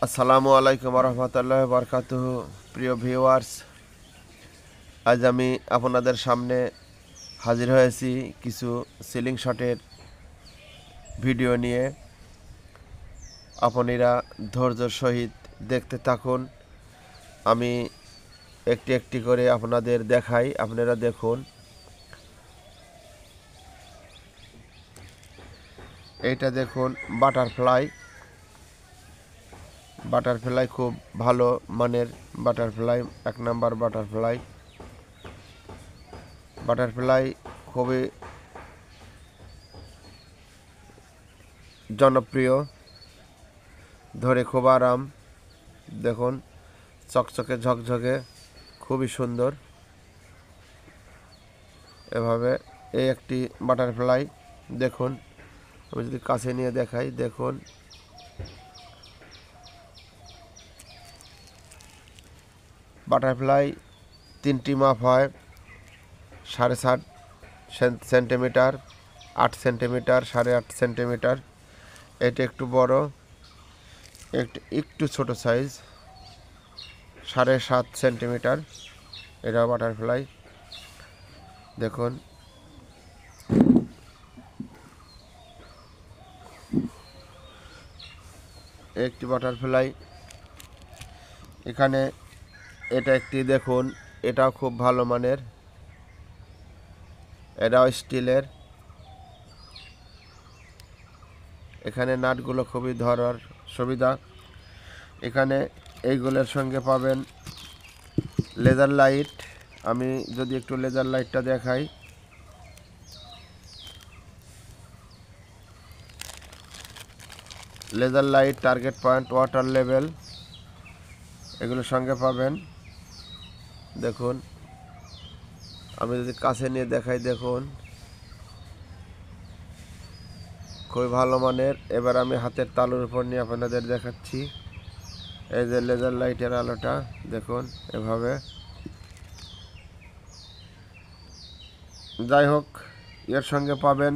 আসসালামু আলাইকুম রহমতুল্লাহ বরকাতুহ। প্রিয় ভিউয়ার্স, আজ আমি আপনাদের সামনে হাজির হয়েছি কিছু সিলিং শটের ভিডিও নিয়ে। আপনারা ধৈর্যের সহিত দেখতে থাকুন। আমি একটি একটি করে আপনাদের দেখাই, আপনারা দেখুন। এইটা দেখুন বাটারফ্লাই। বাটারফ্লাই খুব ভালো মানের বাটারফ্লাই, 1 নাম্বার বাটারফ্লাই। বাটারফ্লাই খুবই জনপ্রিয়, ধরে খুব আরাম। দেখুন চকচকে ঝকঝকে, খুবই সুন্দর। এভাবে এই একটি বাটারফ্লাই দেখুন। আমি যদি কাছে নিয়ে দেখাই, দেখুন বাটারফ্লাই 3টি মাপ হয়, 7.5 সেন্টিমিটার, 8 সেন্টিমিটার, 8.5 সেন্টিমিটার। এটা একটু বড়, একটু ছোট সাইজ, 7.5 সেন্টিমিটার। এটা বাটারফ্লাই দেখুন। একটি বাটারফ্লাই এখানে, এটা একটি দেখুন, এটাও খুব ভালো মানের, এটাও স্টিলের। এখানে নাটগুলো খুবই ধরার সুবিধা। এখানে এইগুলোর সঙ্গে পাবেন লেজার লাইট। আমি যদি একটু লেজার লাইটটা দেখাই, laser light, target point, water level, এগুলোর সঙ্গে পাবেন। দেখুন আমি যদি কাছে নিয়ে দেখাই, দেখুন খুবই ভালো মানের। এবার আমি হাতের তালুর উপর নিয়ে আপনাদের দেখাচ্ছি। এই যে লেজার লাইটের আলোটা দেখুন, এভাবে। যাই হোক, এর সঙ্গে পাবেন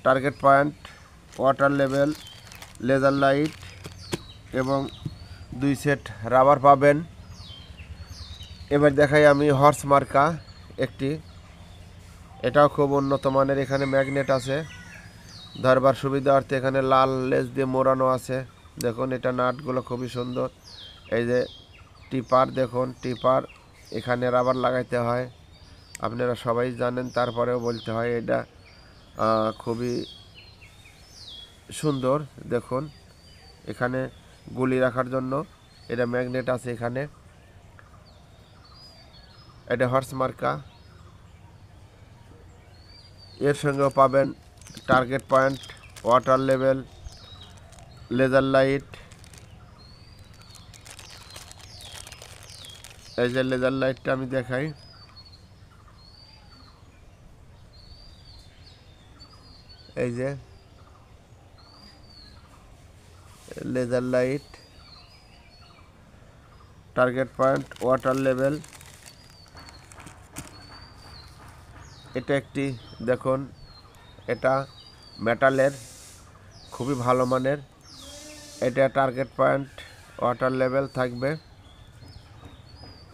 target point, water level, laser light এবং 2 সেট রাবার পাবেন। এবার দেখাই আমি হর্স মার্কা একটি, এটাও খুব উন্নত মানের। এখানে ম্যাগনেট আছে, ধরবার সুবিধার্থে এখানে লাল লেজ দিয়ে মোড়ানো আছে। দেখুন এটা নাটগুলো খুবই সুন্দর। এই যে টিপার, দেখুন টিপার, এখানে রাবার লাগাইতে হয়, আপনারা সবাই জানেন, তারপরেও বলতে হয়। এটা খুবই সুন্দর। দেখুন এখানে গুলি রাখার জন্য এটা ম্যাগনেট আছে এখানে। এটা হর্স মার্কা। এর সঙ্গেও পাবেন target point, water level, laser light. এই যে লেজার লাইটটা আমি দেখাই, এই যে laser light, target point, water level. এটা একটি দেখুন, এটা মেটালের, খুবই ভালো মানের। এটা টার্গেট পয়েন্ট, ওয়াটার লেভেল থাকবে।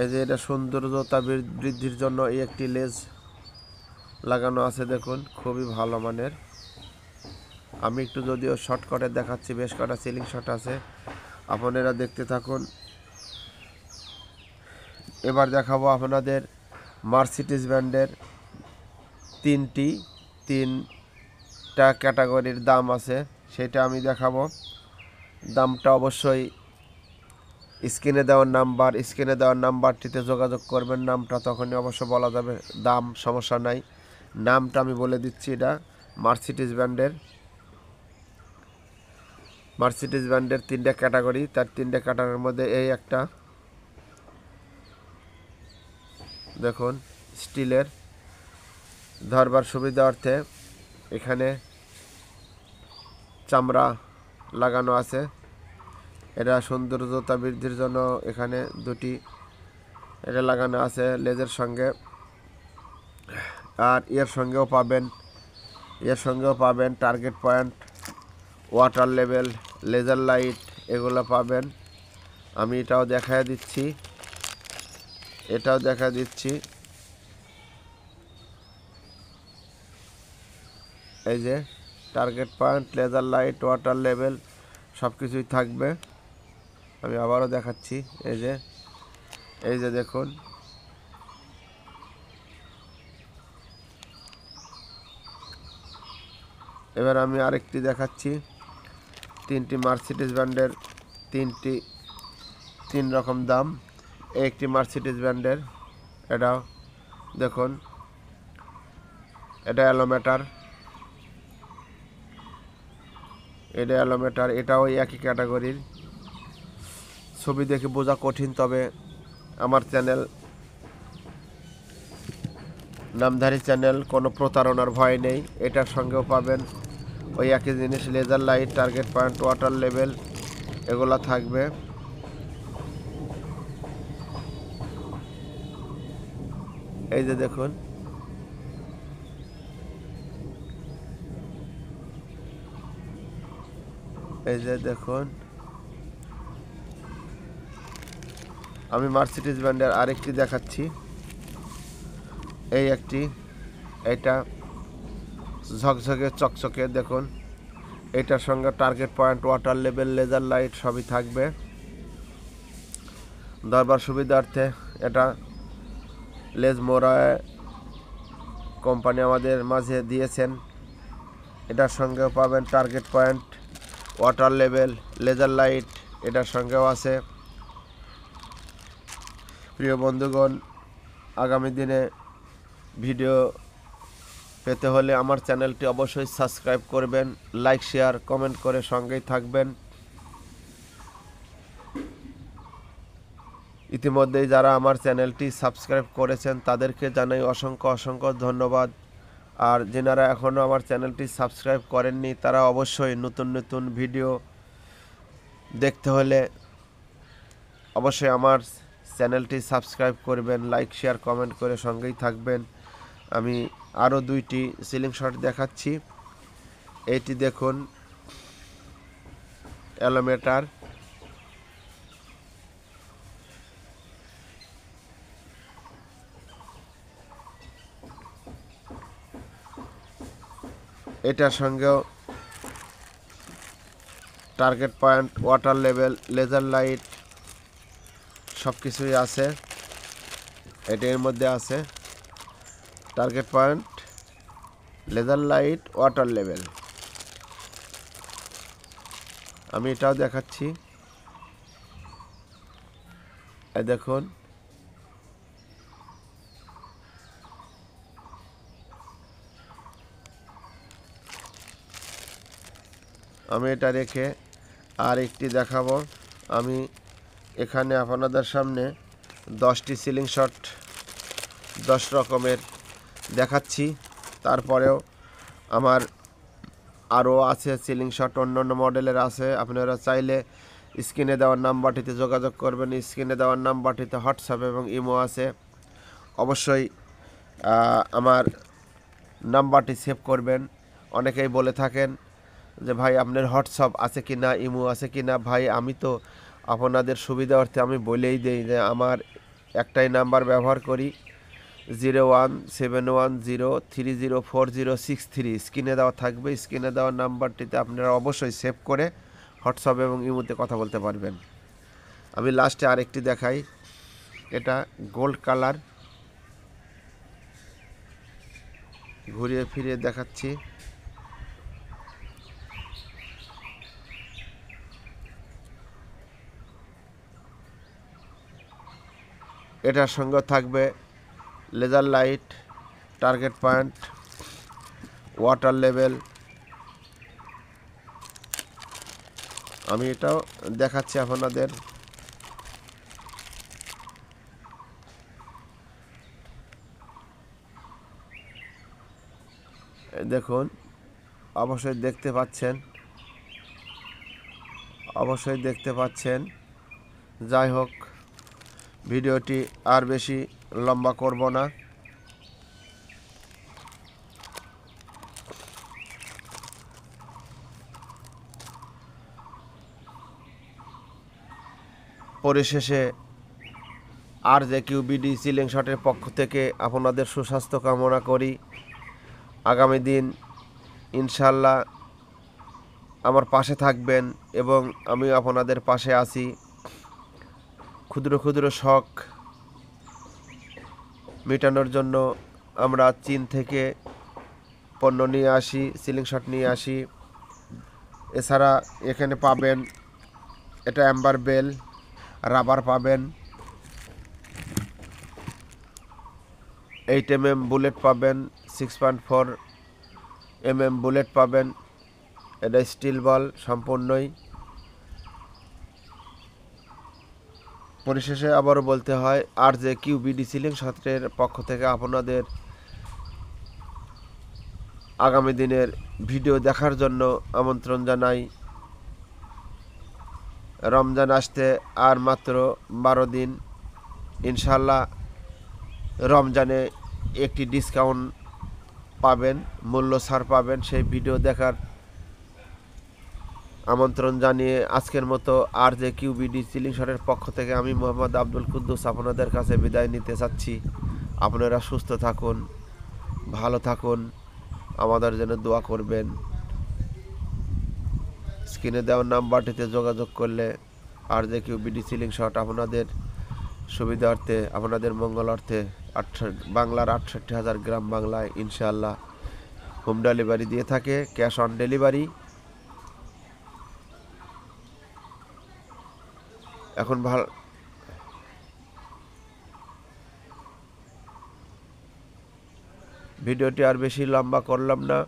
এই যে এটা সৌন্দর্যতা বৃদ্ধির জন্য এই একটি লেজ লাগানো আছে, দেখুন খুবই ভালো মানের। আমি একটু যদিও শর্টকাটে দেখাচ্ছি, বেশ কটা সিলিং শট আছে, আপনারা দেখতে থাকুন। এবার দেখাবো আপনাদের মার্সিডিজ ব্র্যান্ডের তিনটা ক্যাটাগরির দাম আছে, সেটা আমি দেখাবো। দামটা অবশ্যই স্ক্রিনে দেওয়ার নাম্বারটিতে যোগাযোগ করবেন। নামটা তখনই অবশ্য বলা যাবে, দাম সমস্যা নাই। নামটা আমি বলে দিচ্ছি, এটা মার্সিডিজ ব্র্যান্ডের 3টা ক্যাটাগরি। তার 3টা ক্যাটাগরির মধ্যে এই একটা দেখুন, স্টিলের, ধরবার সুবিধা অর্থে এখানে চামড়া লাগানো আছে। এটা সৌন্দর্যতা বৃদ্ধির জন্য এখানে 2টি এটা লাগানো আছে লেজের সঙ্গে। আর এর সঙ্গেও পাবেন target point, water level, laser light এগুলো পাবেন। আমি এটাও দেখায় দিচ্ছি, এটাও দেখা দিচ্ছি। এই যে target point, laser light, water level সব কিছুই থাকবে। আমি আবারও দেখাচ্ছি। এই যে দেখুন, এবার আমি আরেকটি দেখাচ্ছি। তিনটি মার্সিডিজ ব্র্যান্ডের তিন রকম দাম। একটি মার্সিডিজ ব্র্যান্ডের, এটাও দেখুন, এটা অ্যালোমিটার, এটা অ্যালোমিটার, এটাও একই ক্যাটাগরির। ছবি দেখে বোঝা কঠিন, তবে আমার চ্যানেল নামধারী চ্যানেল, কোনো প্রতারণার ভয় নেই। এটার সঙ্গেও পাবেন ওই একই জিনিস, laser light, target point, water level এগুলো থাকবে। এই যে দেখুন, এই যে দেখুন, আমি মার্সিডিজ ব্র্যান্ডের আরেকটি দেখাচ্ছি। এই একটি, এটা ঝকঝকে চকচকে দেখুন। এটার সঙ্গে target point, water level, laser light সবই থাকবে। দরবার সুবিধার্থে এটা লেজমোরায় কোম্পানি আমাদের মাঝে দিয়েছেন। এটার সঙ্গেও পাবেন target point, water level, laser light, এটার সঙ্গেও আছে। প্রিয় বন্ধুগণ, আগামী দিনে ভিডিও পেতে হলে আমার চ্যানেলটি অবশ্যই সাবস্ক্রাইব করবেন, লাইক শেয়ার কমেন্ট করে সঙ্গেই থাকবেন। ইতিমধ্যেই যারা আমার চ্যানেলটি সাবস্ক্রাইব করেছেন তাদেরকে জানাই অসংখ্য অসংখ্য ধন্যবাদ। আর যারা এখনও আমার চ্যানেলটি সাবস্ক্রাইব করেননি তারা অবশ্যই নতুন নতুন ভিডিও দেখতে হলে অবশ্যই আমার চ্যানেলটি সাবস্ক্রাইব করবেন, লাইক শেয়ার কমেন্ট করে সঙ্গেই থাকবেন। আমি আরও দুইটি সিলিং শট দেখাচ্ছি। এইটি দেখুন, অ্যালোমিটার, এটার সঙ্গেও target point, water level, laser light সব কিছুই আছে। এটার মধ্যে আছে target point, laser light, water level. আমি এটাও দেখাচ্ছি। এই দেখুন, আমি এটা রেখে আর একটি দেখাবো। আমি এখানে আপনাদের সামনে 10টি সিলিং শট 10 রকমের দেখাচ্ছি। তারপরেও আমার আরও আছে সিলিং শট, অন্য অন্য মডেলের আছে। আপনারা চাইলে স্ক্রিনে দেওয়ার নাম্বারটিতে যোগাযোগ করবেন। স্ক্রিনে দেওয়ার নাম্বারটিতে হোয়াটসঅ্যাপ এবং ইমো আছে। অবশ্যই আমার নাম্বারটি সেভ করবেন। অনেকেই বলে থাকেন যে ভাই আপনার হোয়াটসঅ্যাপ আছে কি না, ইমো আছে কি না। ভাই আমি তো আপনাদের সুবিধার্থে আমি বলেই দিই যে আমার একটাই নাম্বার ব্যবহার করি, 0171030406 স্ক্রিনে দেওয়া থাকবে। স্ক্রিনে দেওয়া নাম্বারটিতে আপনারা অবশ্যই সেভ করে হোয়াটসঅ্যাপ এবং ইমোতে কথা বলতে পারবেন। আমি লাস্টে আরেকটি দেখাই। এটা গোল্ড কালার, ঘুরিয়ে ফিরিয়ে দেখাচ্ছি। এটার সঙ্গে থাকবে laser light, target point, water level. আমি এটাও দেখাচ্ছি আপনাদের। দেখুন, অবশ্যই দেখতে পাচ্ছেন। যাই হোক, ভিডিওটি আর বেশি লম্বা করব না। পরিশেষে RJQBD সিলিং শটের পক্ষ থেকে আপনাদের সুস্বাস্থ্য কামনা করি। আগামী দিন ইনশাল্লাহ আমার পাশে থাকবেন এবং আমি আপনাদের পাশে আছি। ক্ষুদ্র ক্ষুদ্র শখ মেটানোর জন্য আমরা চীন থেকে পণ্য নিয়ে আসি, সিলিং শট নিয়ে আসি। এছাড়া এখানে পাবেন এটা অ্যাম্বার বেল, রাবার পাবেন, 8mm বুলেট পাবেন, 6.4 mm বুলেট পাবেন। এটা স্টিল বল সম্পূর্ণই। পরিশেষে আবারও বলতে হয় RJQBD সিলিং শটের পক্ষ থেকে আপনাদের আগামী দিনের ভিডিও দেখার জন্য আমন্ত্রণ জানাই। রমজান আসতে আর মাত্র 12 দিন। ইনশাল্লাহ রমজানে একটি ডিসকাউন্ট পাবেন, মূল্য ছাড় পাবেন। সেই ভিডিও দেখার আমন্ত্রণ জানিয়ে আজকের মতো RJQBD সিলিং শটের পক্ষ থেকে আমি মোহাম্মদ আব্দুল কুদ্দুস আপনাদের কাছে বিদায় নিতে চাচ্ছি। আপনারা সুস্থ থাকুন, ভালো থাকুন, আমাদের জন্য দোয়া করবেন। স্ক্রিনে দেওয়া নাম্বারটিতে যোগাযোগ করলে RJQBD সিলিং শট আপনাদের সুবিধার্থে, আপনাদের মঙ্গলার্থে বাংলার 68,000 গ্রাম বাংলায় ইনশাআল্লাহ হোম ডেলিভারি দিয়ে থাকে, ক্যাশ অন ডেলিভারি। এখন ভিডিওটি আর বেশি লম্বা করলাম না।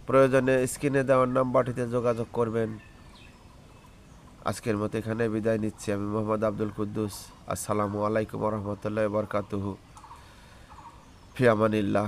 প্রয়োজনে স্ক্রিনে দেওয়ার নাম্বারটিতে যোগাযোগ করবেন। আজকের মতো এখানে বিদায় নিচ্ছি। আমি মোহাম্মদ আব্দুল কুদ্দুস। আসসালামু আলাইকুম ওয়া রাহমাতুল্লাহি ওয়া বারাকাতুহু। ফি আমানিল্লাহ।